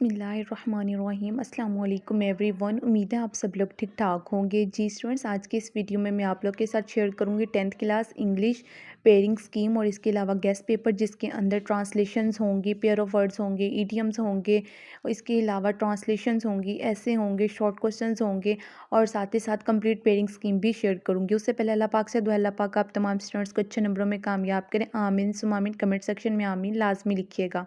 बिस्मिल्लाहिर्रहमानिर्रहीम अस्सलाम वालेकुम एवरीवन। उम्मीद है आप सब लोग ठीक ठाक होंगे। जी स्टूडेंट्स, आज के इस वीडियो में मैं आप लोग के साथ शेयर करूंगी 10th class English pairing scheme और इसके अलावा गेस्ट पेपर जिसके अंदर ट्रांसलेशंस होंगी, पेयर ऑफ वर्ड्स होंगे, ईडियम्स होंगे और इसके अलावा ट्रांसलेशंस होंगी, ऐसे होंगे, शॉर्ट क्वेश्चंस होंगे और साथ ही साथ कंप्लीट पेयरिंग स्कीम भी शेयर करूंगी। उससे पहले अल्लाह पाक से दुआ अल्लाह पाक आप तमाम स्टूडेंट्स को अच्छे नंबरों में कामयाब करें। आमीन सुम आमीन। कमेंट सेक्शन में आमीन लाजमी लिखिएगा।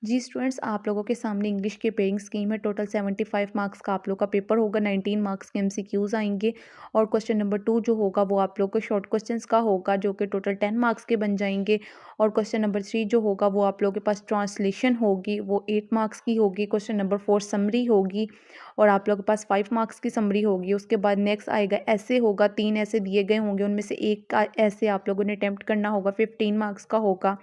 जी स्टूडेंट्स, आप लोगों के सामने इंग्लिश की पेयरिंग स्कीम है। टोटल 75 मार्क्स का आप लोग का पेपर होगा। 19 मार्क्स के एमसीक्यूज आएंगे और क्वेश्चन नंबर 2 जो होगा वो आप लोग को शॉर्ट क्वेश्चंस का होगा जो कि टोटल 10 मार्क्स के बन जाएंगे। और क्वेश्चन नंबर 3 जो होगा वो आप लोगों के पास ट्रांसलेशन होगी, वो 8 मार्क्स की होगी। क्वेश्चन नंबर 4 समरी होगी और आप लोगों के पास 5 मार्क्स की समरी होगी। उसके बाद नेक्स्ट आएगा ऐसे होगा, 3 ऐसे दिए गए होंगे, उनमें से एक का ऐसे आप लोगों ने अटेम्प्ट करना होगा, 15 मार्क्स का होगा।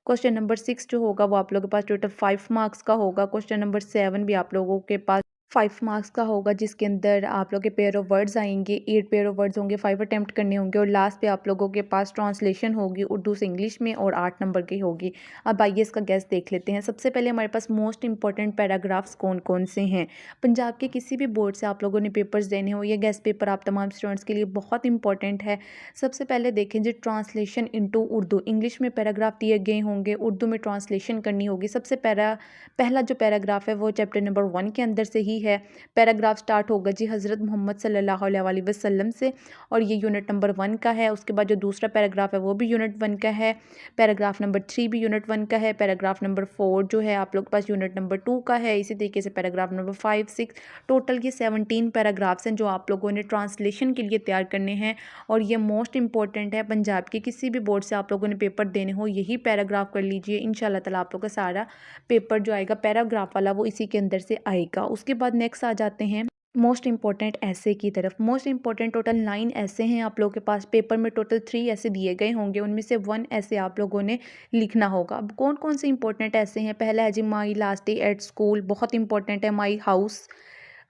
क्वेश्चन नंबर 6 जो होगा वो आप लोगों के पास टोटल 5 मार्क्स का होगा। क्वेश्चन नंबर 7 भी आप लोगों के पास 5 मार्क्स का होगा जिसके अंदर आप लोग के पेयर ऑफ वर्ड्स आएंगे, 8 पेयर ऑफ वर्ड्स होंगे, 5 अटेम्प्ट करने होंगे और लास्ट पे आप लोगों के पास ट्रांसलेशन होगी उर्दू से इंग्लिश में और 8 नंबर की होगी। अब आइए इसका गैस देख लेते हैं। सबसे पहले हमारे पास मोस्ट इंपॉर्टेंट पैराग्राफ्स कौन कौन से हैं। पंजाब के किसी भी बोर्ड से आप लोगों ने पेपर्स देने हो, ये गैस पेपर आप तमाम स्टूडेंट्स के लिए बहुत इंपॉर्टेंट है। सबसे पहले देखें जी, ट्रांसलेशन इनटू उर्दू। इंग्लिश में पैराग्राफ दिए गए होंगे, उर्दू में ट्रांसलेशन करनी होगी। सबसे पहला जो पैराग्राफ है वो चैप्टर नंबर 1 के अंदर से ही है। पैराग्राफ स्टार्ट होगा जी हज़रत मोहम्मद सल्लल्लाहु अलैहि वसल्लम से और ये यूनिट नंबर 1 का है। उसके बाद जो दूसरा पैराग्राफ है वो भी यूनिट 1 का है। पैराग्राफ नंबर 3 भी यूनिट 1 का है। पैराग्राफ नंबर 4 जो है आप लोग के पास यूनिट नंबर 2 का है। इसी तरीके से पैराग्राफ नंबर 5, 6, टोटल ये 17 पैराग्राफ्स हैं जो आप लोगों ने ट्रांसलेशन के लिए तैयार करने हैं और ये मोस्ट इंपॉर्टेंट है। पंजाब के किसी भी बोर्ड से आप लोगों ने पेपर देने हो यही पैराग्राफ कर लीजिए। इंशाल्लाह ताला आप लोग का सारा पेपर जो आएगा पैराग्राफ वाला वो इसी के अंदर से आएगा। उसके बाद नेक्स्ट आ जाते हैं मोस्ट इंपॉर्टेंट ऐसे की तरफ। मोस्ट इंपॉर्टेंट टोटल 9 ऐसे हैं आप लोगों के पास। पेपर में टोटल 3 ऐसे दिए गए होंगे, उनमें से 1 ऐसे आप लोगों ने लिखना होगा। अब कौन कौन से इंपॉर्टेंट ऐसे हैं। पहला है जी my last day at school, बहुत इंपॉर्टेंट है। My house,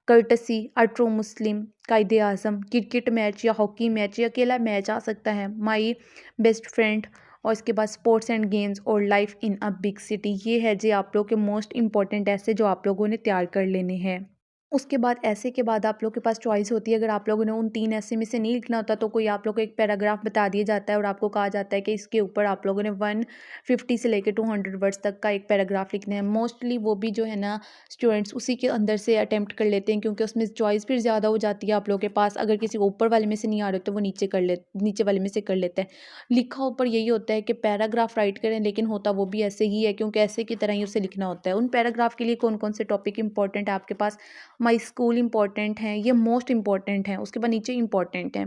courtesy, a true Muslim, Quaid Azam, cricket match या हॉकी मैच या अकेला मैच आ सकता है। माई बेस्ट फ्रेंड और इसके बाद स्पोर्ट्स एंड गेम्स और life in a big city. ये है जी आप लोग के मोस्ट इंपॉर्टेंट ऐसे जो आप लोगों ने तैयार कर लेने हैं। उसके बाद ऐसे के बाद आप लोग के पास चॉइस होती है। अगर आप लोगों ने उन 3 ऐसे में से नहीं लिखना होता तो कोई आप लोग को एक पैराग्राफ बता दिया जाता है और आपको कहा जाता है कि इसके ऊपर आप लोगों ने 150 से लेकर 200 वर्ड्स तक का एक पैराग्राफ लिखना है। मोस्टली वो भी जो है ना स्टूडेंट्स उसी के अंदर से अटेम्प्ट कर लेते हैं क्योंकि उसमें चॉइस फिर ज़्यादा हो जाती है आप लोगों के पास। अगर किसी को ऊपर वाले में से नहीं आ रहे तो वो नीचे वाले में से कर लेते हैं। लिखा ऊपर यही होता है कि पैराग्राफ राइट करें, लेकिन होता वो भी ऐसे ही है क्योंकि ऐसे की तरह ही उसे लिखना होता है। उन पैराग्राफ के लिए कौन कौन से टॉपिक इंपॉर्टेंट है आपके पास। माई स्कूल इंपॉर्टेंट हैं, ये मोस्ट इंपॉर्टेंट हैं। उसके बाद नीचे इंपॉर्टेंट हैं,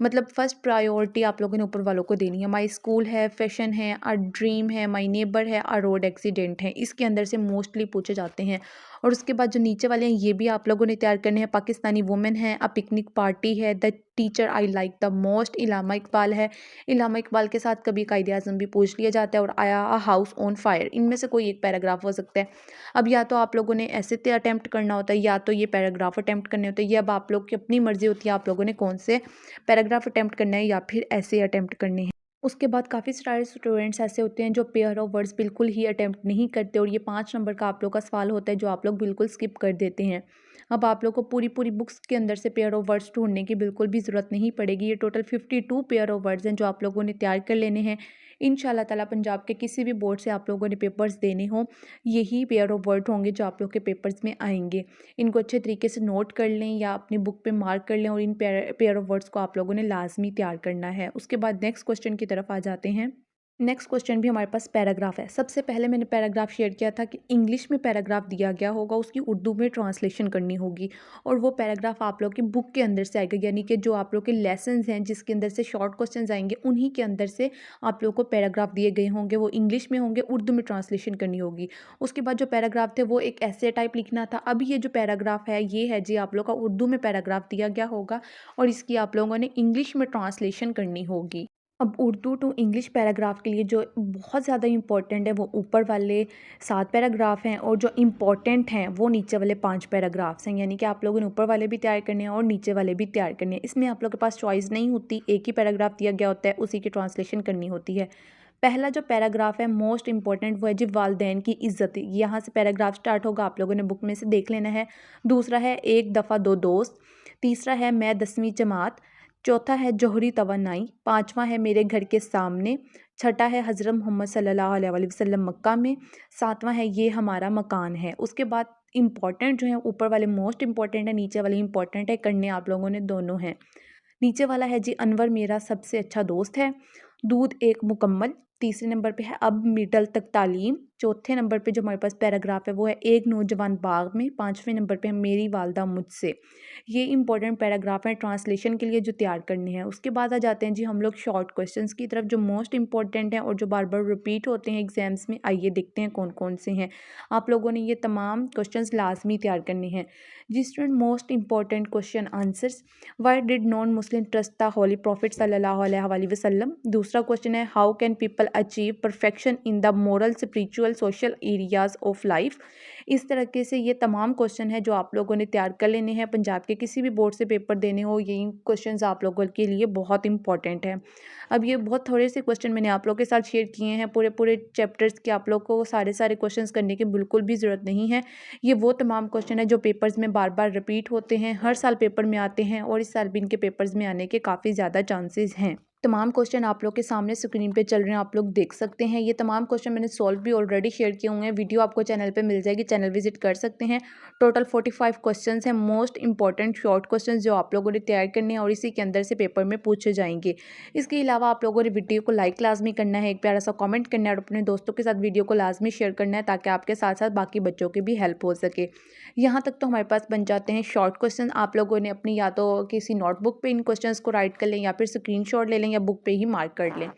मतलब फर्स्ट प्रायोरिटी आप लोगों ने ऊपर वालों को देनी है। माई स्कूल है, फैशन है, अ ड्रीम है, माई नेबर है, अ रोड एक्सीडेंट है। इसके अंदर से मोस्टली पूछे जाते हैं। और उसके बाद जो नीचे वाले हैं ये भी आप लोगों ने तैयार करने हैं। पाकिस्तानी वुमेन है, अ पिकनिक पार्टी है, the teacher I like the most, Allama Iqbal है। इलामा इकबाल के साथ कभी कायदे आज़म भी पूछ लिया जाता है और आया अ हाउस ऑन फायर। इनमें से कोई एक पैराग्राफ हो सकता है। अब या तो आप लोगों ने ऐसे अटेम्प्ट करना होता है या तो ये पैराग्राफ अटेम्प्ट करने होते हैं। ये अब आप लोग की अपनी मर्जी होती है आप लोगों ने कौन से पैराग्राफ अटेम्प्ट करना है या फिर ऐसे अटेम्प्ट करने हैं। उसके बाद काफ़ी सारे स्टूडेंट्स ऐसे होते हैं जो पेयर ऑफ वर्ड्स बिल्कुल ही अटेम्प्ट नहीं करते और ये 5 नंबर का आप लोग का सवाल होता है जो आप लोग बिल्कुल स्किप कर देते हैं। अब आप लोग को पूरी पूरी बुक्स के अंदर से पेयर ऑफ वर्ड्स ढूंढने की बिल्कुल भी ज़रूरत नहीं पड़ेगी। ये टोटल 52 पेयर ऑफ वर्ड्स हैं जो आप लोगों ने तैयार कर लेने हैं। इंशाल्लाह ताला पंजाब के किसी भी बोर्ड से आप लोगों ने पेपर्स देने हो यही पेयर ऑफ वर्ड होंगे जो आप लोग के पेपर्स में आएंगे। इनको अच्छे तरीके से नोट कर लें या अपनी बुक पे मार्क कर लें और इन पेयर ऑफ वर्ड्स को आप लोगों ने लाजमी तैयार करना है। उसके बाद नेक्स्ट क्वेश्चन की तरफ आ जाते हैं। नेक्स्ट क्वेश्चन भी हमारे पास पैराग्राफ है। सबसे पहले मैंने पैराग्राफ शेयर किया था कि इंग्लिश में पैराग्राफ दिया गया होगा, उसकी उर्दू में ट्रांसलेशन करनी होगी और वो पैराग्राफ आप लोग की बुक के अंदर से आएगा, यानी कि जो आप लोग के लेसन्स हैं जिसके अंदर से शॉर्ट क्वेश्चंस आएंगे उन्हीं के अंदर से आप लोग को पैराग्राफ दिए गए होंगे। वो इंग्लिश में होंगे, उर्दू में ट्रांसलेशन करनी होगी। उसके बाद जो पैराग्राफ थे वो एक ऐसे टाइप लिखना था। अब ये जो पैराग्राफ है ये है जी आप लोग का उर्दू में पैराग्राफ दिया गया होगा और इसकी आप लोगों ने इंग्लिश में ट्रांसलेशन करनी होगी। अब उर्दू टू इंग्लिश पैराग्राफ के लिए जो बहुत ज़्यादा इम्पोर्टेंट है वो ऊपर वाले 7 पैराग्राफ हैं और जो इम्पोर्टेंट हैं वो नीचे वाले 5 पैराग्राफ्स हैं, यानी कि आप लोगों ने ऊपर वाले भी तैयार करने हैं और नीचे वाले भी तैयार करने हैं। इसमें आप लोगों के पास चॉइस नहीं होती, एक ही पैराग्राफ दिया गया होता है, उसी की ट्रांसलेशन करनी होती है। पहला जो पैराग्राफ है मोस्ट इंपॉर्टेंट वो है जी वालदैन की इज्जत। यहाँ से पैराग्राफ स्टार्ट होगा, आप लोगों ने बुक में से देख लेना है। दूसरा है एक दफ़ा दो दोस्त। तीसरा है मैं 10वीं जमात। चौथा है जोहरी तवानाई। पांचवा है मेरे घर के सामने। छठा है हज़रत मोहम्मद सल्लल्लाहु अलैहि वसल्लम मक्का में। सातवां है ये हमारा मकान है। उसके बाद इंपॉर्टेंट जो है ऊपर वाले मोस्ट इंपॉर्टेंट है, नीचे वाले इंपॉर्टेंट है, करने आप लोगों ने दोनों हैं। नीचे वाला है जी अनवर मेरा सबसे अच्छा दोस्त है। दूध एक मुकम्मल। तीसरे नंबर पे है अब मिडल तक तालीम। चौथे नंबर पे जो हमारे पास पैराग्राफ है वो है एक नौजवान बाग में। पांचवें नंबर पे है मेरी वालदा मुझसे। ये इंपॉर्टेंट पैराग्राफ है ट्रांसलेशन के लिए जो तैयार करने हैं। उसके बाद आ जाते हैं जी हम लोग शॉर्ट क्वेश्चंस की तरफ, जो मोस्ट इंपॉर्टेंट हैं और जो बार बार रिपीट होते हैं एग्जाम्स में। आइए देखते हैं कौन कौन से हैं। आप लोगों ने ये तमाम क्वेश्चंस लाजमी तैयार करने हैं। जी student, most important question answers. Why did non Muslim trust the holy prophet सल्लल्लाहु अलैहि वसल्लम। दूसरा क्वेश्चन है how can people achieve perfection in the moral spiritual social areas of life. इस तरीके से ये तमाम क्वेश्चन है जो आप लोगों ने तैयार कर लेने हैं। पंजाब के किसी भी बोर्ड से पेपर देने हो, यही क्वेश्चंस आप लोगों के लिए बहुत इंपॉर्टेंट है। अब ये बहुत थोड़े से क्वेश्चन मैंने आप लोगों के साथ शेयर किए हैं, पूरे पूरे चैप्टर्स के आप लोग को सारे क्वेश्चंस करने की बिल्कुल भी ज़रूरत नहीं है। ये वो तमाम क्वेश्चन है जो पेपर्स में बार बार रिपीट होते हैं, हर साल पेपर में आते हैं और इस साल भी इनके पेपर्स में आने के काफ़ी ज़्यादा चांसेस हैं। तमाम क्वेश्चन आप लोग के सामने स्क्रीन पे चल रहे हैं, आप लोग देख सकते हैं। ये तमाम क्वेश्चन मैंने सॉल्व भी ऑलरेडी शेयर किए हुए हैं, वीडियो आपको चैनल पे मिल जाएगी, चैनल विजिट कर सकते हैं। टोटल 45 क्वेश्चंस हैं, मोस्ट इंपॉर्टेंट शॉर्ट क्वेश्चंस जो आप लोगों ने तैयार करने हैं और इसी के अंदर से पेपर में पूछे जाएंगे। इसके अलावा आप लोगों ने वीडियो को लाइक लाजमी करना है, एक प्यारा सा कॉमेंट करना है और अपने दोस्तों के साथ वीडियो को लाजमी शेयर करना है ताकि आपके साथ साथ बाकी बच्चों की भी हेल्प हो सके। यहाँ तक तो हमारे पास बन जाते हैं शॉर्ट क्वेश्चन। आप लोगों ने अपनी या तो किसी नोटबुक पे इन क्वेश्चंस को राइट कर लें या फिर स्क्रीनशॉट ले लें या बुक पे ही मार्क कर लें।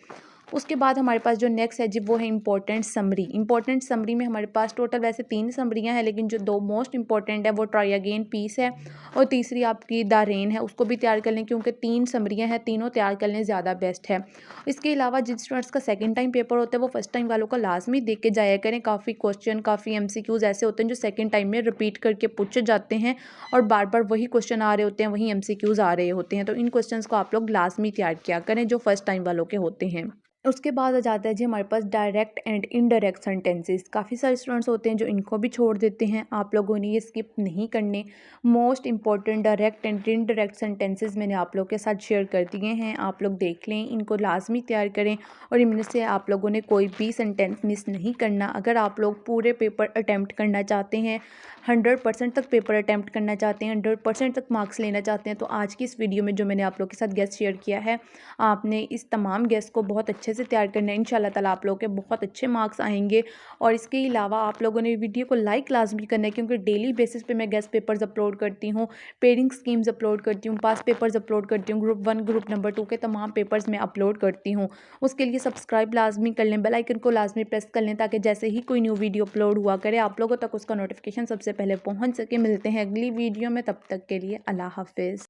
उसके बाद हमारे पास जो नेक्स्ट है जी वो है इंपॉर्टेंट समरी। इंपॉर्टेंट समरी में हमारे पास टोटल वैसे 3 समरियाँ हैं, लेकिन जो 2 मोस्ट इंपॉर्टेंट है वो ट्राई अगेन पीस है और तीसरी आपकी द रेन है। उसको भी तैयार कर लें क्योंकि 3 समरियाँ हैं, तीनों तैयार कर लें ज़्यादा बेस्ट है। इसके अलावा जिन स्टूडेंट्स का सेकंड टाइम पेपर होता है वो फर्स्ट टाइम वालों का लाजमी देख के जाया करें। काफ़ी क्वेश्चन, काफ़ी एमसीक्यूज़ ऐसे होते हैं जो सेकंड टाइम में रिपीट करके पूछे जाते हैं और बार बार वही क्वेश्चन आ रहे होते हैं, वही एमसीक्यूज़ आ रहे होते हैं। तो इन क्वेश्चंस को आप लोग लाजमी तैयार किया करें जो फर्स्ट टाइम वालों के होते हैं। उसके बाद आ जाता है जी हमारे पास डायरेक्ट एंड इनडायरेक्ट सेंटेंसेस। काफ़ी सारे स्टूडेंट्स होते हैं जो इनको भी छोड़ देते हैं, आप लोगों ने ये स्किप नहीं करने। Most important direct and indirect sentences मैंने आप लोग के साथ शेयर कर दिए हैं, आप लोग देख लें, इनको लाजमी तैयार करें और इनमें से आप लोगों ने कोई भी सेंटेंस मिस नहीं करना। अगर आप लोग पूरे पेपर अटैम्प्ट करना चाहते हैं, 100% तक पेपर अटैम्प्ट करना चाहते हैं, 100% तक मार्क्स लेना चाहते हैं, तो आज की इस वीडियो में जो मैंने आप लोग के साथ गेस्ट शेयर किया है, आपने इस तमाम गेस्ट को बहुत अच्छे से तैयार करना है। इंशाल्लाह ताला आप लोगों के बहुत अच्छे मार्क्स आएंगे। और इसके अलावा आप लोगों ने वीडियो को लाइक लाजमी करना है क्योंकि डेली बेसिस पे मैं गेस्ट पेपर्स अपलोड करती हूँ, पेयरिंग स्कीम्स अपलोड करती हूँ, पास पेपर्स अपलोड करती हूँ, ग्रुप 1 ग्रुप नंबर 2 के तमाम पेपर्स मैं अपलोड करती हूँ। उसके लिए सब्सक्राइब लाजमी कर लें, बेल आइकन को लाजमी प्रेस कर लें ताकि जैसे ही कोई न्यू वीडियो अपलोड हुआ करे आप लोगों तक उसका नोटिफिकेशन सबसे पहले पहुँच सके। मिलते हैं अगली वीडियो में, तब तक के लिए अल्लाह हाफिज़।